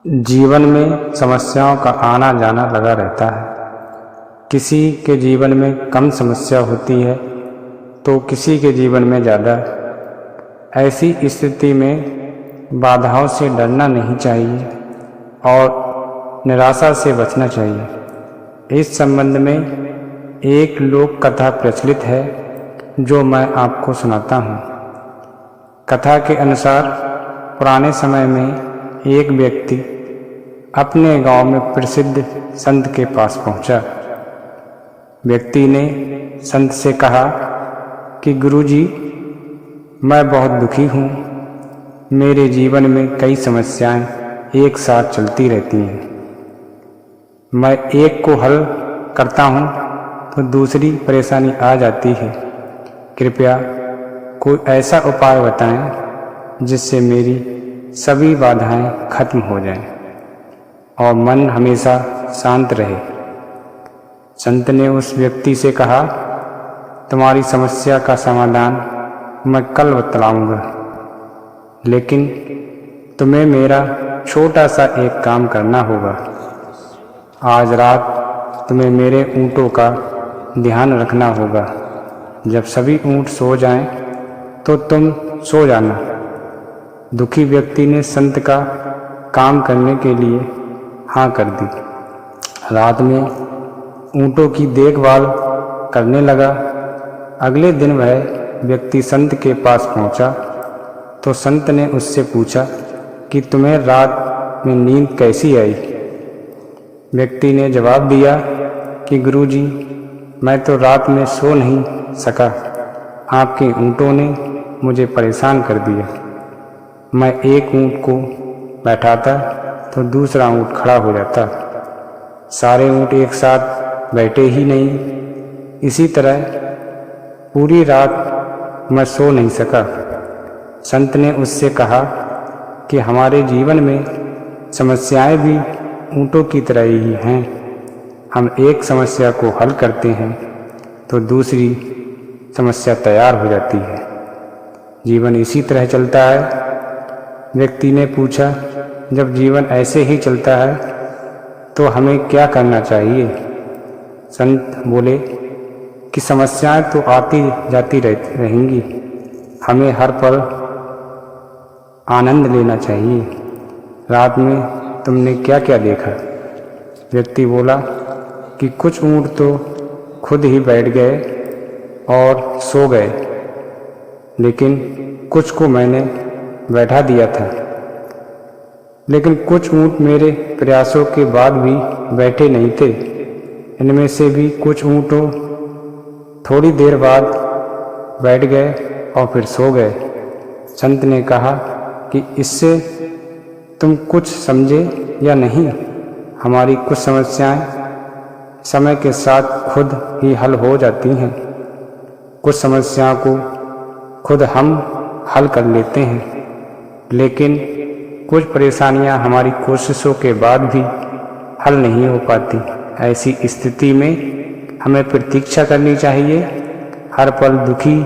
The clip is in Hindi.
जीवन में समस्याओं का आना जाना लगा रहता है। किसी के जीवन में कम समस्या होती है तो किसी के जीवन में ज़्यादा। ऐसी स्थिति में बाधाओं से डरना नहीं चाहिए और निराशा से बचना चाहिए। इस संबंध में एक लोक कथा प्रचलित है जो मैं आपको सुनाता हूँ। कथा के अनुसार पुराने समय में एक व्यक्ति अपने गांव में प्रसिद्ध संत के पास पहुंचा। व्यक्ति ने संत से कहा कि गुरुजी, मैं बहुत दुखी हूँ। मेरे जीवन में कई समस्याएं एक साथ चलती रहती हैं। मैं एक को हल करता हूँ तो दूसरी परेशानी आ जाती है। कृपया कोई ऐसा उपाय बताएं जिससे मेरी सभी बाधाएं खत्म हो जाएं और मन हमेशा शांत रहे। संत ने उस व्यक्ति से कहा, तुम्हारी समस्या का समाधान मैं कल बतलाऊंगा, लेकिन तुम्हें मेरा छोटा सा एक काम करना होगा। आज रात तुम्हें मेरे ऊँटों का ध्यान रखना होगा। जब सभी ऊँट सो जाएं तो तुम सो जाना। दुखी व्यक्ति ने संत का काम करने के लिए हाँ कर दी। रात में ऊँटों की देखभाल करने लगा। अगले दिन वह व्यक्ति संत के पास पहुंचा तो संत ने उससे पूछा कि तुम्हें रात में नींद कैसी आई। व्यक्ति ने जवाब दिया कि गुरुजी, मैं तो रात में सो नहीं सका। आपके ऊँटों ने मुझे परेशान कर दिया। मैं एक ऊँट को बैठाता तो दूसरा ऊँट खड़ा हो जाता। सारे ऊँट एक साथ बैठे ही नहीं। इसी तरह पूरी रात मैं सो नहीं सका। संत ने उससे कहा कि हमारे जीवन में समस्याएं भी ऊँटों की तरह ही हैं। हम एक समस्या को हल करते हैं तो दूसरी समस्या तैयार हो जाती है। जीवन इसी तरह चलता है। व्यक्ति ने पूछा, जब जीवन ऐसे ही चलता है तो हमें क्या करना चाहिए। संत बोले कि समस्याएं तो आती जाती रहेंगी। हमें हर पल आनंद लेना चाहिए। रात में तुमने क्या क्या देखा। व्यक्ति बोला कि कुछ ऊँट तो खुद ही बैठ गए और सो गए, लेकिन कुछ को मैंने बैठा दिया था। लेकिन कुछ ऊँट मेरे प्रयासों के बाद भी बैठे नहीं थे। इनमें से भी कुछ ऊँटों थोड़ी देर बाद बैठ गए और फिर सो गए। संत ने कहा कि इससे तुम कुछ समझे या नहीं। हमारी कुछ समस्याएं समय के साथ खुद ही हल हो जाती हैं। कुछ समस्याओं को खुद हम हल कर लेते हैं, लेकिन कुछ परेशानियां हमारी कोशिशों के बाद भी हल नहीं हो पाती। ऐसी स्थिति में हमें प्रतीक्षा करनी चाहिए। हर पल दुखी